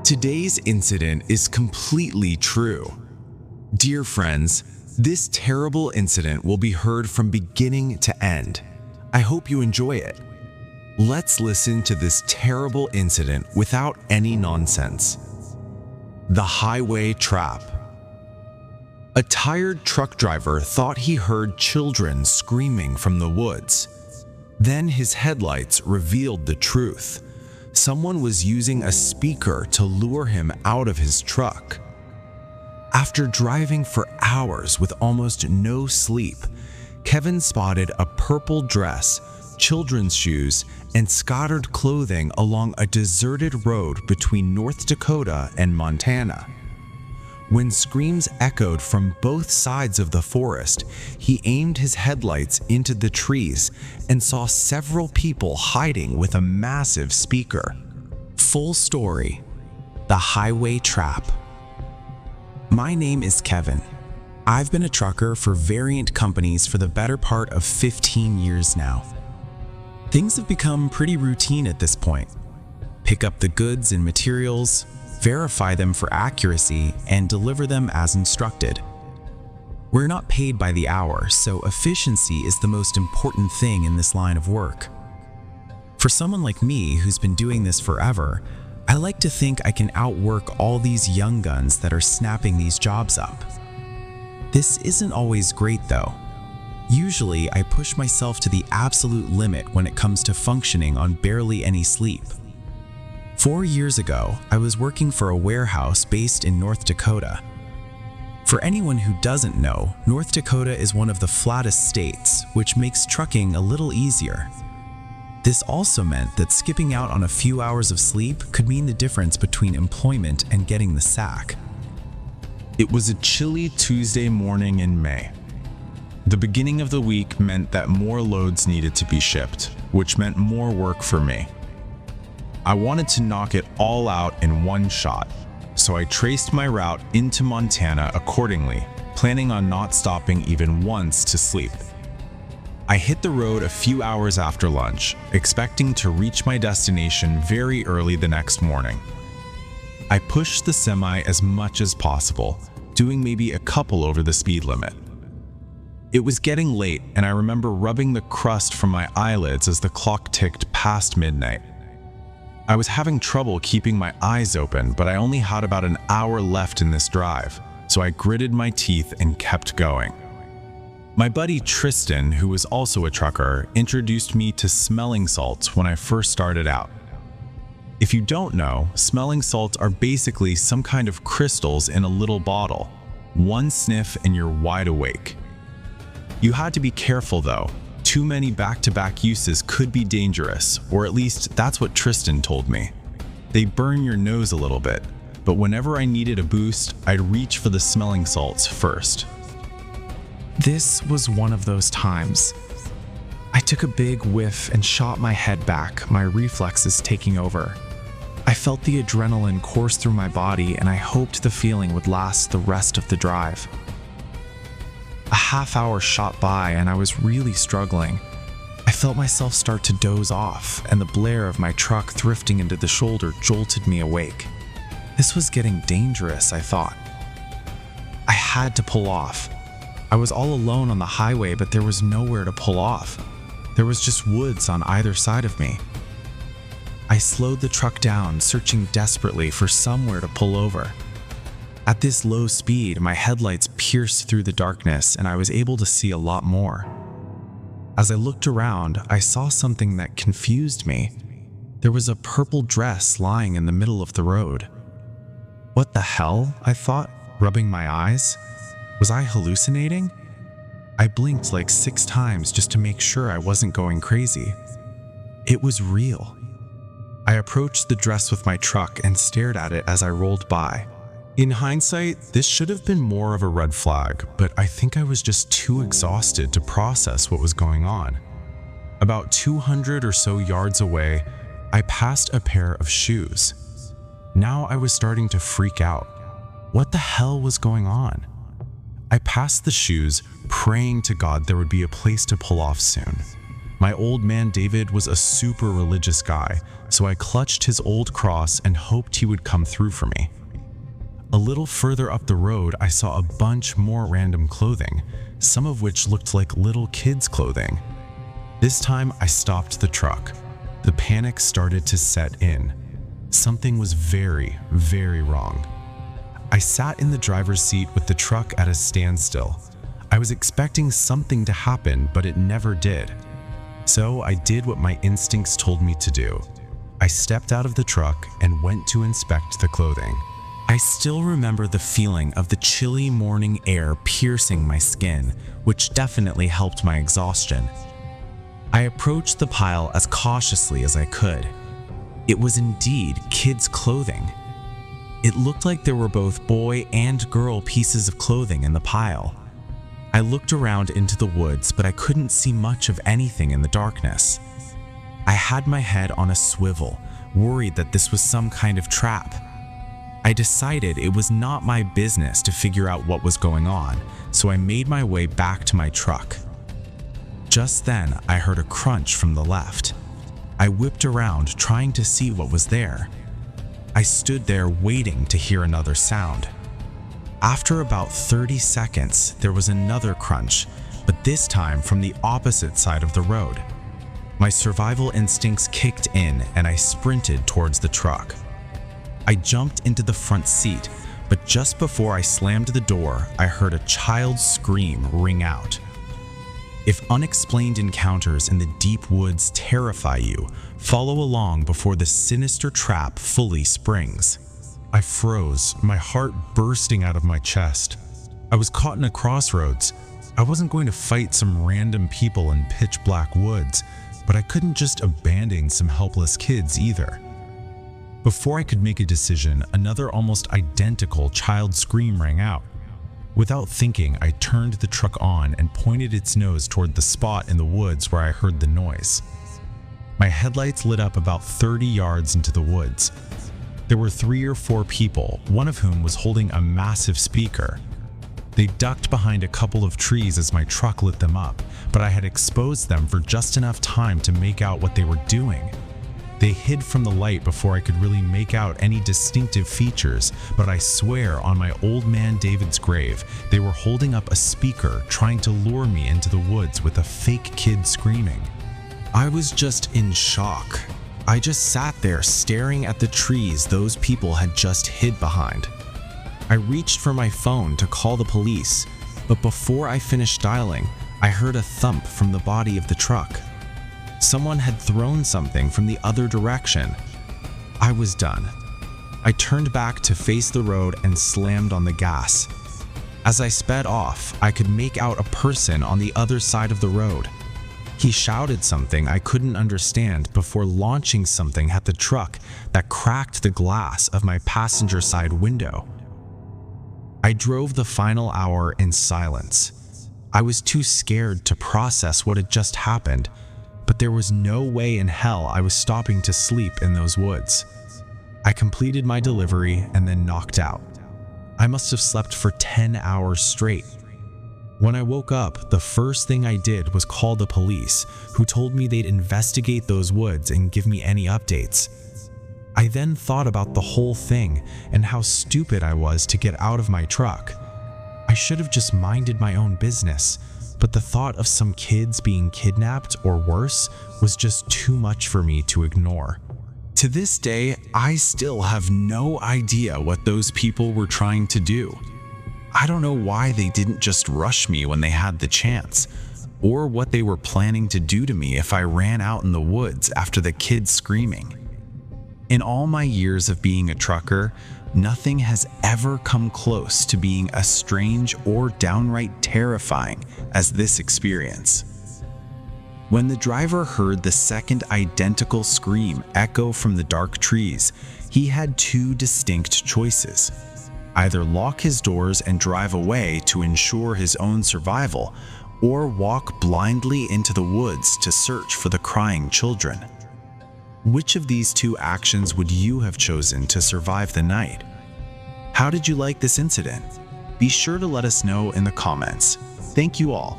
Today's incident is completely true. Dear friends, this terrible incident will be heard from beginning to end. I hope you enjoy it. Let's listen to this terrible incident without any nonsense. The highway trap. A tired truck driver thought he heard children screaming from the woods. Then his headlights revealed the truth. Someone was using a speaker to lure him out of his truck. After driving for hours with almost no sleep, Kevin spotted a purple dress, children's shoes, and scattered clothing along a deserted road between North Dakota and Montana. When screams echoed from both sides of the forest, he aimed his headlights into the trees and saw several people hiding with a massive speaker. Full story: the highway trap. My name is Kevin. I've been a trucker for Variant Companies for the better part of 15 years now. Things have become pretty routine at this point. Pick up the goods and materials, verify them for accuracy, and deliver them as instructed. We're not paid by the hour, so efficiency is the most important thing in this line of work. For someone like me who's been doing this forever, I like to think I can outwork all these young guns that are snapping these jobs up. This isn't always great though. Usually I push myself to the absolute limit when it comes to functioning on barely any sleep. 4 years ago, I was working for a warehouse based in North Dakota. For anyone who doesn't know, North Dakota is one of the flattest states, which makes trucking a little easier. This also meant that skipping out on a few hours of sleep could mean the difference between employment and getting the sack. It was a chilly Tuesday morning in May. The beginning of the week meant that more loads needed to be shipped, which meant more work for me. I wanted to knock it all out in one shot, so I traced my route into Montana accordingly, planning on not stopping even once to sleep. I hit the road a few hours after lunch, expecting to reach my destination very early the next morning. I pushed the semi as much as possible, doing maybe a couple over the speed limit. It was getting late, and I remember rubbing the crust from my eyelids as the clock ticked past midnight. I was having trouble keeping my eyes open, but I only had about an hour left in this drive, so I gritted my teeth and kept going. My buddy Tristan, who was also a trucker, introduced me to smelling salts when I first started out. If you don't know, smelling salts are basically some kind of crystals in a little bottle. One sniff and you're wide awake. You had to be careful though. Too many back-to-back uses could be dangerous, or at least that's what Tristan told me. They burn your nose a little bit, but whenever I needed a boost, I'd reach for the smelling salts first. This was one of those times. I took a big whiff and shot my head back, my reflexes taking over. I felt the adrenaline course through my body, and I hoped the feeling would last the rest of the drive. A half hour shot by and I was really struggling. I felt myself start to doze off, and the blare of my truck thrifting into the shoulder jolted me awake. This was getting dangerous, I thought. I had to pull off. I was all alone on the highway, but there was nowhere to pull off. There was just woods on either side of me. I slowed the truck down, searching desperately for somewhere to pull over. At this low speed, my headlights pierced through the darkness and I was able to see a lot more. As I looked around, I saw something that confused me. There was a purple dress lying in the middle of the road. What the hell? I thought, rubbing my eyes. Was I hallucinating? I blinked like 6 times just to make sure I wasn't going crazy. It was real. I approached the dress with my truck and stared at it as I rolled by. In hindsight, this should have been more of a red flag, but I think I was just too exhausted to process what was going on. About 200 or so yards away, I passed a pair of shoes. Now I was starting to freak out. What the hell was going on? I passed the shoes, praying to God there would be a place to pull off soon. My old man David was a super religious guy, so I clutched his old cross and hoped he would come through for me. A little further up the road, I saw a bunch more random clothing, some of which looked like little kids' clothing. This time, I stopped the truck. The panic started to set in. Something was very, very wrong. I sat in the driver's seat with the truck at a standstill. I was expecting something to happen, but it never did. So I did what my instincts told me to do. I stepped out of the truck and went to inspect the clothing. I still remember the feeling of the chilly morning air piercing my skin, which definitely helped my exhaustion. I approached the pile as cautiously as I could. It was indeed kids' clothing. It looked like there were both boy and girl pieces of clothing in the pile. I looked around into the woods, but I couldn't see much of anything in the darkness. I had my head on a swivel, worried that this was some kind of trap. I decided it was not my business to figure out what was going on, so I made my way back to my truck. Just then, I heard a crunch from the left. I whipped around, trying to see what was there. I stood there waiting to hear another sound. After about 30 seconds, there was another crunch, but this time from the opposite side of the road. My survival instincts kicked in and I sprinted towards the truck. I jumped into the front seat, but just before I slammed the door, I heard a child's scream ring out. If unexplained encounters in the deep woods terrify you, follow along before the sinister trap fully springs. I froze, my heart bursting out of my chest. I was caught in a crossroads. I wasn't going to fight some random people in pitch black woods, but I couldn't just abandon some helpless kids either. Before I could make a decision, another almost identical child scream rang out. Without thinking, I turned the truck on and pointed its nose toward the spot in the woods where I heard the noise. My headlights lit up about 30 yards into the woods. There were 3 or 4 people, one of whom was holding a massive speaker. They ducked behind a couple of trees as my truck lit them up, but I had exposed them for just enough time to make out what they were doing. They hid from the light before I could really make out any distinctive features, but I swear on my old man David's grave, they were holding up a speaker trying to lure me into the woods with a fake kid screaming. I was just in shock. I just sat there staring at the trees those people had just hid behind. I reached for my phone to call the police, but before I finished dialing, I heard a thump from the body of the truck. Someone had thrown something from the other direction. I was done. I turned back to face the road and slammed on the gas. As I sped off, I could make out a person on the other side of the road. He shouted something I couldn't understand before launching something at the truck that cracked the glass of my passenger side window. I drove the final hour in silence. I was too scared to process what had just happened, but there was no way in hell I was stopping to sleep in those woods. I completed my delivery and then knocked out. I must have slept for 10 hours straight. When I woke up, the first thing I did was call the police, who told me they'd investigate those woods and give me any updates. I then thought about the whole thing and how stupid I was to get out of my truck. I should have just minded my own business, but the thought of some kids being kidnapped or worse was just too much for me to ignore. To this day, I still have no idea what those people were trying to do. I don't know why they didn't just rush me when they had the chance, or what they were planning to do to me if I ran out in the woods after the kids screaming. In all my years of being a trucker, nothing has ever come close to being as strange or downright terrifying as this experience. When the driver heard the second identical scream echo from the dark trees, he had 2 distinct choices. Either lock his doors and drive away to ensure his own survival, or walk blindly into the woods to search for the crying children. Which of these 2 actions would you have chosen to survive the night? How did you like this incident? Be sure to let us know in the comments. Thank you all.